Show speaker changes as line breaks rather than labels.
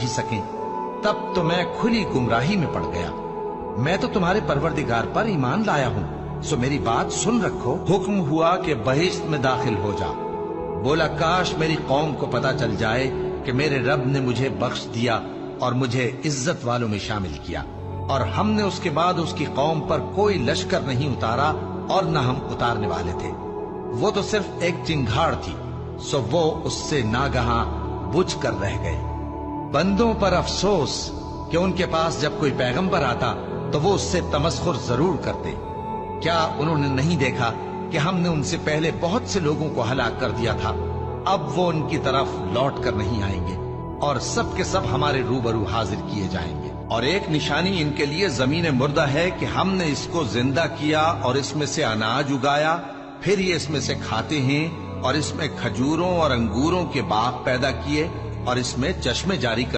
ही सकें, तब तो मैं खुली गुमराही में पड़ गया। मैं तो तुम्हारे परवरदिगार पर ईमान लाया हूं, सो मेरी बात सुन रखो। हुक्म हुआ कि बहिश्त में दाखिल हो जा। बोला काश मेरी कौम को पता चल जाए कि मेरे रब ने मुझे बख्श दिया और मुझे इज्जत वालों में शामिल किया, और हमने उसके बाद उसकी कौम पर कोई लश्कर नहीं उतारा और न हम उतारने वाले थे। वो तो सिर्फ एक चिंगाड़ थी, सो वो उससे नागहां बुझ कर रह गए। बंदों पर अफसोस कि उनके पास जब कोई पैगंबर आता तो वो उससे तमस्खुर जरूर करते। क्या उन्होंने नहीं देखा कि हमने उनसे पहले बहुत से लोगों को हलाक कर दिया था? अब वो उनकी तरफ लौट कर नहीं आएंगे और सब के सब हमारे रूबरू हाजिर किए जाएंगे। और एक निशानी इनके लिए जमीन मुर्दा है कि हमने इसको जिंदा किया और इसमें से अनाज उगाया, फिर ये इसमें से खाते हैं, और इसमें खजूरों और अंगूरों के बाग पैदा किए और इसमें चश्मे जारी कर